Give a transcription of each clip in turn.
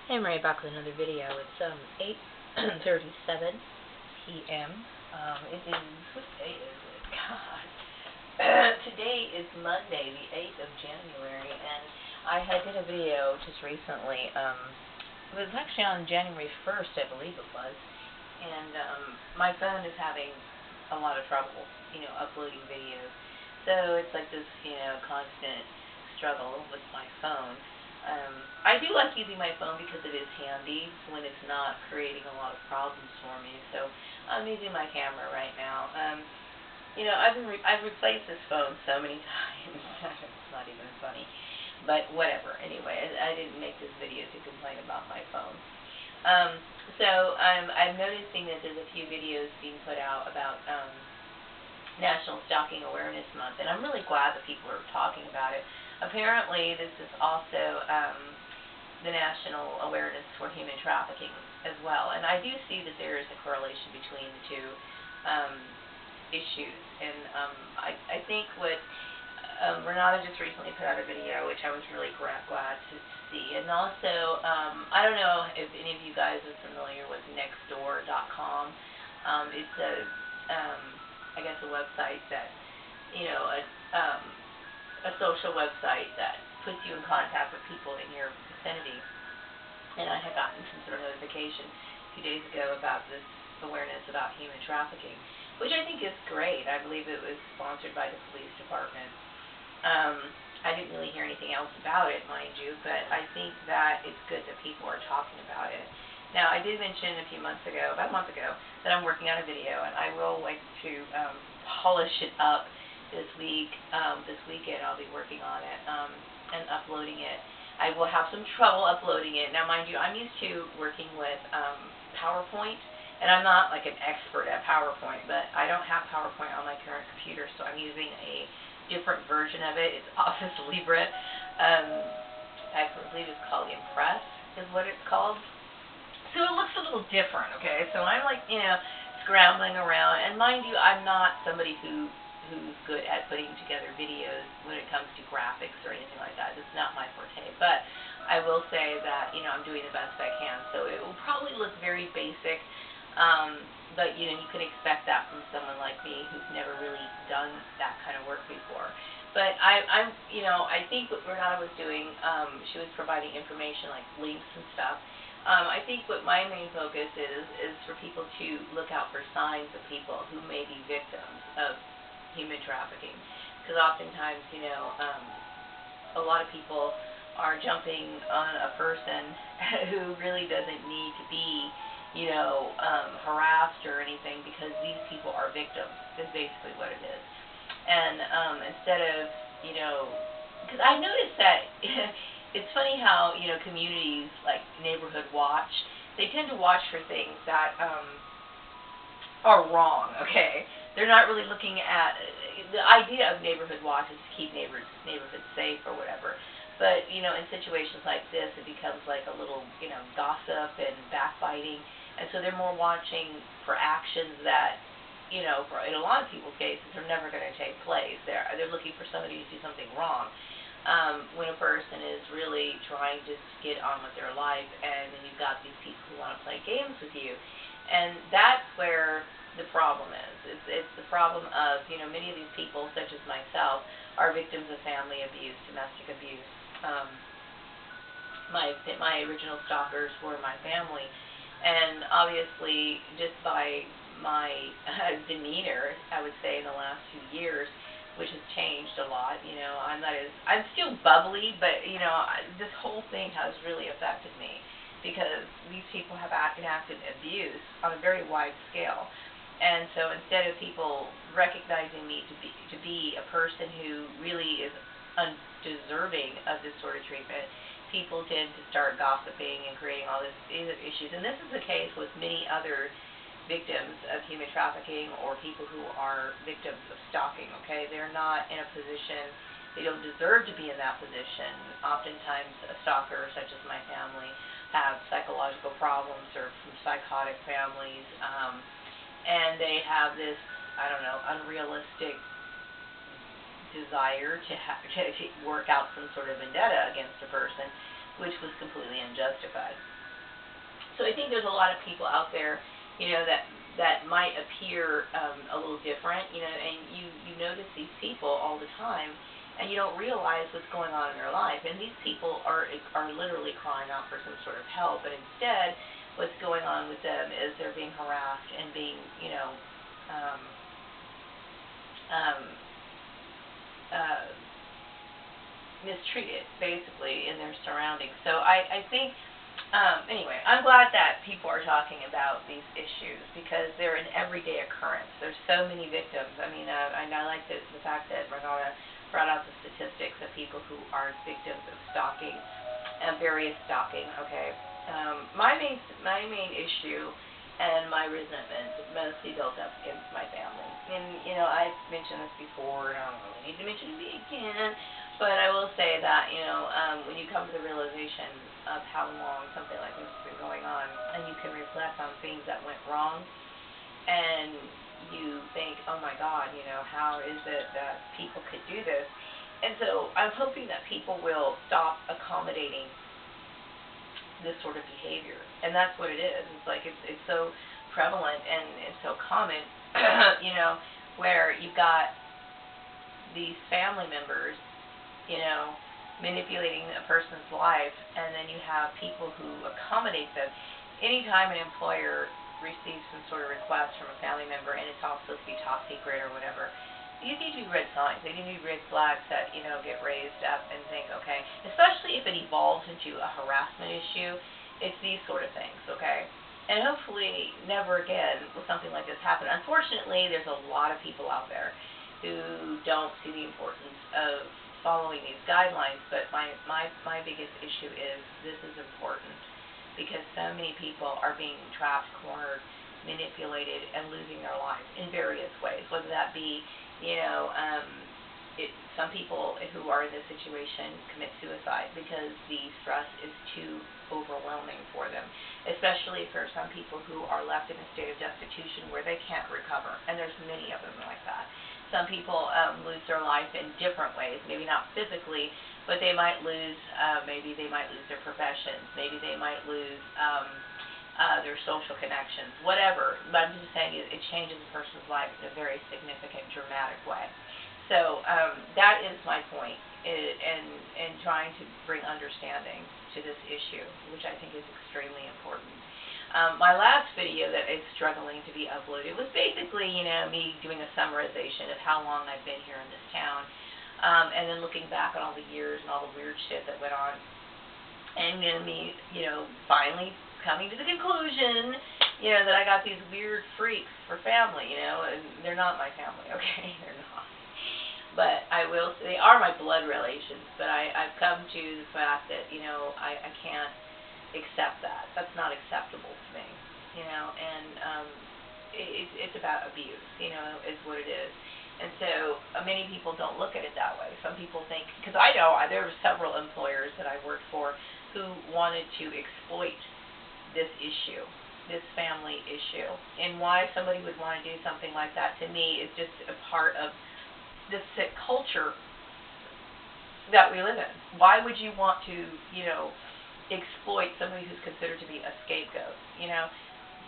Hey, Marie, back with another video. It's 8:37 p.m. It is, what day is it? God. Today is Monday, the 8th of January, and I did a video just recently. It was actually on January 1st, I believe it was, and my phone is having a lot of trouble, uploading videos. So it's like this, constant struggle with my phone. I do like using my phone because it is handy when it's not creating a lot of problems for me. So I'm using my camera right now. I've replaced this phone so many times. It's not even funny, but whatever. Anyway, I didn't make this video to complain about my phone. I'm noticing that there's a few videos being put out about National Stalking Awareness Month, and I'm really glad that people are talking about it. Apparently, this is also the national awareness for human trafficking as well, and I do see that there is a correlation between the two issues. And I think what Renata just recently put out a video, which I was really glad to see. And also, I don't know if any of you guys are familiar with Nextdoor.com. It's I guess a website that, a social website that puts you in contact with people in your vicinity. And I had gotten some sort of notification a few days ago about this awareness about human trafficking, which I think is great. I believe it was sponsored by the police department. I didn't really hear anything else about it, mind you, but I think that it's good that people are talking about it. Now, I did mention about a month ago, that I'm working on a video, and I will like to polish it up this week. This weekend I'll be working on it and uploading it. I will have some trouble uploading it. Now, mind you, I'm used to working with PowerPoint, and I'm not like an expert at PowerPoint, but I don't have PowerPoint on my current computer, so I'm using a different version of it. It's Office Libre. I believe it's called Impress is what it's called. So it looks a little different, okay? So I'm like, scrambling around, and mind you, I'm not somebody who's good at putting together videos when it comes to graphics or anything like that. It's not my forte, but I will say that, I'm doing the best I can. So it will probably look very basic, but, you can expect that from someone like me who's never really done that kind of work before. But I think what Renata was doing, she was providing information like links and stuff. I think what my main focus is for people to look out for signs of people who may be victims of human trafficking. Because oftentimes, a lot of people are jumping on a person who really doesn't need to be, harassed or anything, because these people are victims, is basically what it is. And instead of, because I noticed that it's funny how, communities like Neighborhood Watch, they tend to watch for things that are wrong, okay? They're not really looking at, the idea of Neighborhood Watch is to keep neighborhoods safe or whatever. But, in situations like this, it becomes like a little, gossip and backbiting. And so they're more watching for actions that, in a lot of people's cases, are never going to take place. They're looking for somebody to do something wrong. When a person is really trying to get on with their life, and then you've got these people who want to play games with you. And that's where the problem is. It's the problem of, many of these people, such as myself, are victims of family abuse, domestic abuse. My original stalkers were my family, and obviously, just by my demeanor, I would say, in the last few years, which has changed a lot. I'm still bubbly, but, this whole thing has really affected me, because these people have enacted abuse on a very wide scale. And so instead of people recognizing me to be a person who really is undeserving of this sort of treatment, people tend to start gossiping and creating all these issues. And this is the case with many other victims of human trafficking, or people who are victims of stalking, okay? They're not in a position, they don't deserve to be in that position. Oftentimes, a stalker, such as my family, have psychological problems, or from psychotic families, and they have this, unrealistic desire to work out some sort of vendetta against a person, which was completely unjustified. So I think there's a lot of people out there, that might appear a little different, and you notice these people all the time, and you don't realize what's going on in their life. And these people are literally crying out for some sort of help, and instead, what's going on with them is they're being harassed and being, um, um, mistreated, basically, in their surroundings. So I think, anyway, I'm glad that people are talking about these issues because they're an everyday occurrence. There's so many victims. I mean, I like the fact that Renata brought out the statistics of people who are victims of stalking, various stalking, okay? My main issue and my resentment mostly built up against my family. And, I've mentioned this before, and I don't really need to mention it again, but I will say that, when you come to the realization of how long something like this has been going on, and you can reflect on things that went wrong, and you think, oh my God, how is it that people could do this? And so I'm hoping that people will stop accommodating this sort of behavior, and that's what it is. It's like it's so prevalent and it's so common, where you've got these family members, manipulating a person's life, and then you have people who accommodate them. Anytime an employer receives some sort of request from a family member, and it's all supposed to be top secret or whatever, these need to be red signs. They need to be red flags that, get raised up and think, okay, especially if it evolves into a harassment issue, it's these sort of things, okay? And hopefully never again will something like this happen. Unfortunately, there's a lot of people out there who don't see the importance of following these guidelines, but my biggest issue is this is important because so many people are being trapped, cornered, manipulated, and losing their lives in various ways, whether that be, some people who are in this situation commit suicide because the stress is too overwhelming for them, especially for some people who are left in a state of destitution where they can't recover, and there's many of them like that. Some people lose their life in different ways, maybe not physically, but they might lose, their professions, maybe they might lose their social connections, whatever. But I'm just saying it changes a person's life in a very significant, dramatic way. So that is my point in trying to bring understanding to this issue, which I think is extremely important. My last video that is struggling to be uploaded was basically, me doing a summarization of how long I've been here in this town, and then looking back on all the years and all the weird shit that went on, and then me, finally coming to the conclusion, that I got these weird freaks for family, and they're not my family, okay? They're not. But I will say, they are my blood relations, but I've come to the fact that, I can't accept that. That's not acceptable to me, and it's about abuse, is what it is. And so many people don't look at it that way. Some people think, because I know there were several employers that I worked for who wanted to exploit this issue, this family issue. And why somebody would want to do something like that, to me, is just a part of this sick culture that we live in. Why would you want to, exploit somebody who's considered to be a scapegoat?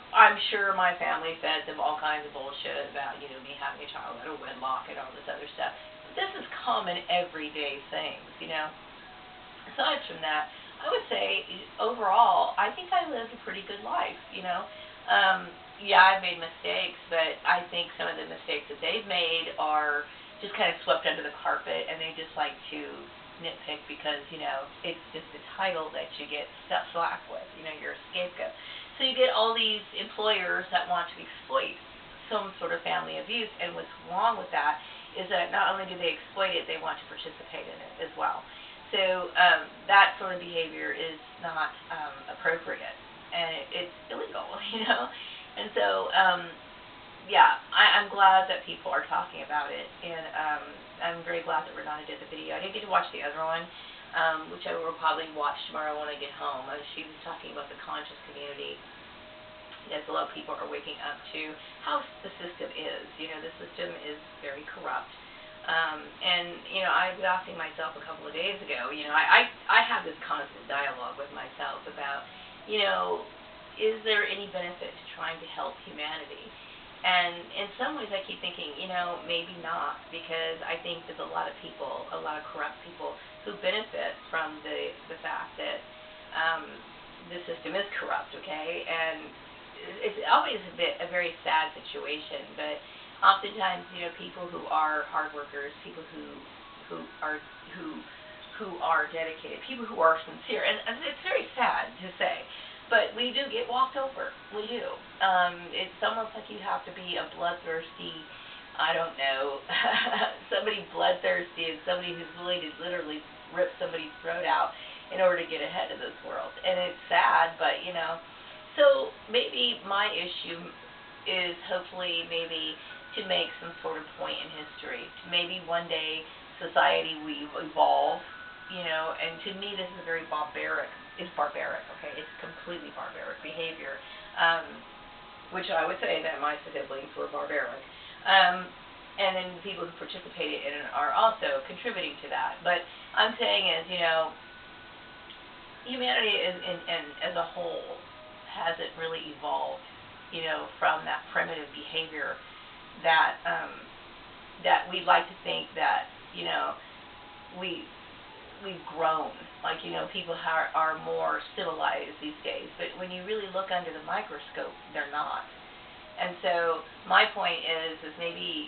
I'm sure my family fed them all kinds of bullshit about, me having a child out of wedlock and all this other stuff. But this is common everyday things, Aside from that, I would say, overall, I think I lived a pretty good life, Yeah, I've made mistakes, but I think some of the mistakes that they've made are just kind of swept under the carpet, and they just like to nitpick because, it's just a title that you get slack with, you're a scapegoat. So you get all these employers that want to exploit some sort of family abuse, and what's wrong with that is that not only do they exploit it, they want to participate in it as well. So that sort of behavior is not appropriate, and it's illegal, And so, yeah, I'm glad that people are talking about it, and I'm very glad that Renata did the video. I didn't get to watch the other one, which I will probably watch tomorrow when I get home. She was talking about the conscious community. Yes, a lot of people are waking up to how the system is. The system is very corrupt. And, I was asking myself a couple of days ago, I have this constant dialogue with myself about, is there any benefit to trying to help humanity? And in some ways I keep thinking, maybe not, because I think there's a lot of people, a lot of corrupt people who benefit from the fact that the system is corrupt, okay? And it's always a very sad situation, but oftentimes, people who are hard workers, people who are dedicated, people who are sincere, and it's very sad to say, but we do get walked over. We do. It's almost like you have to be a bloodthirsty, I don't know, somebody bloodthirsty and somebody who's willing to literally rip somebody's throat out in order to get ahead of this world. And it's sad, but, so maybe my issue is hopefully maybe to make some sort of point in history. Maybe one day society will evolve, and to me this is very barbaric. It's barbaric, okay? It's completely barbaric behavior, which I would say that my siblings were barbaric. And then the people who participated in it are also contributing to that. But I'm saying is, humanity as a whole hasn't really evolved, from that primitive behavior that that we'd like to think that, we've grown, like, people are more civilized these days, but when you really look under the microscope, they're not. And so my point is maybe,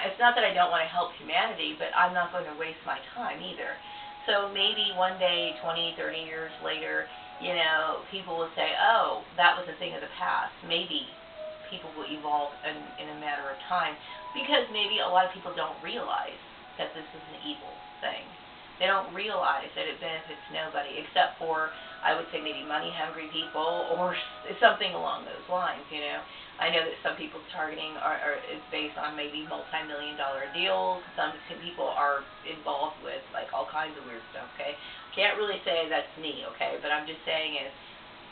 it's not that I don't want to help humanity, but I'm not going to waste my time either. So maybe one day, 20, 30 years later, people will say, oh, that was a thing of the past. Maybe people will evolve in a matter of time, because maybe a lot of people don't realize that this is an evil thing. They don't realize that it benefits nobody, except for, I would say, maybe money-hungry people or something along those lines, I know that some people's targeting is based on maybe multi-million-dollar deals. Some people are involved with, like, all kinds of weird stuff, okay? Can't really say that's me, okay? But I'm just saying is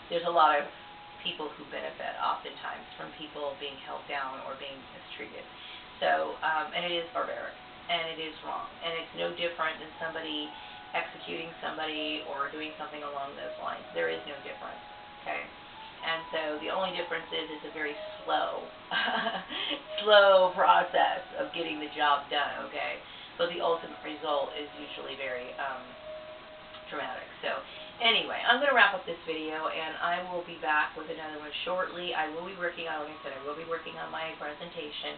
there's a lot of people who benefit oftentimes from people being held down or being mistreated. So, and it is barbaric. And it is wrong. And it's no different than somebody executing somebody or doing something along those lines. There is no difference, okay? And so the only difference is it's a very slow, slow process of getting the job done, okay? But the ultimate result is usually very dramatic. So anyway, I'm going to wrap up this video, and I will be back with another one shortly. I will be working on, like I said, I will be working on my presentation.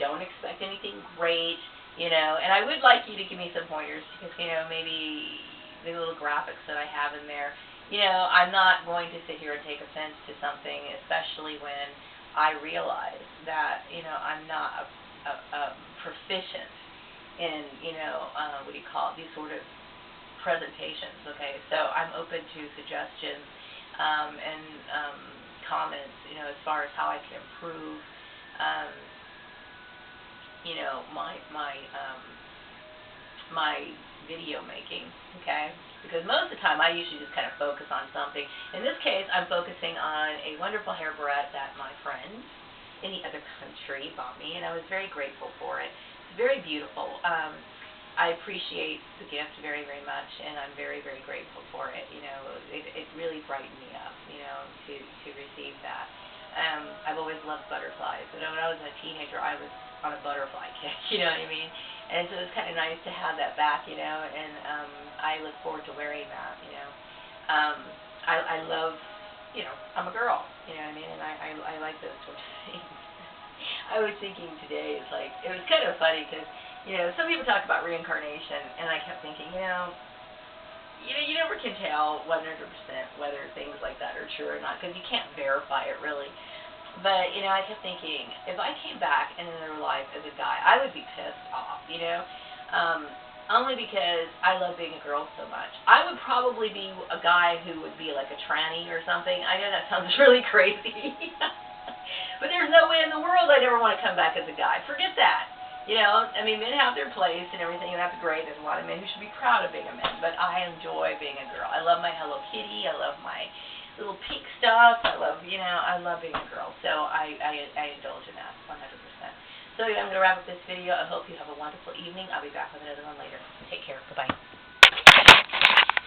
Don't expect anything great, and I would like you to give me some pointers, because, maybe the little graphics that I have in there, I'm not going to sit here and take offense to something, especially when I realize that, I'm not a proficient in, what do you call it, these sort of presentations, okay? So I'm open to suggestions and comments, as far as how I can improve, my video making, okay? Because most of the time I usually just kind of focus on something. In this case, I'm focusing on a wonderful hair barrette that my friend in the other country bought me, and I was very grateful for it. It's very beautiful. I appreciate the gift very, very much, and I'm very, very grateful for it. It really brightened me up, to receive that. I've always loved butterflies. When I was a teenager, I was on a butterfly kick, you know what I mean? And so it's kind of nice to have that back, and I look forward to wearing that, I love, I'm a girl, you know what I mean? And I like those sorts of things. I was thinking today, it's like, it was kind of funny because, some people talk about reincarnation, and I kept thinking, you never can tell 100% whether things like that are true or not, because you can't verify it really. But, I kept thinking, if I came back in another life as a guy, I would be pissed off, only because I love being a girl so much. I would probably be a guy who would be like a tranny or something. I know that sounds really crazy. But there's no way in the world I'd ever want to come back as a guy. Forget that. Men have their place and everything, and that's great. There's a lot of men who should be proud of being a man, but I enjoy being a girl. I love my Hello Kitty. I love my little pink stuff. I love being a girl. So I indulge in that 100%. So I'm going to wrap up this video. I hope you have a wonderful evening. I'll be back with another one later. Take care. Goodbye.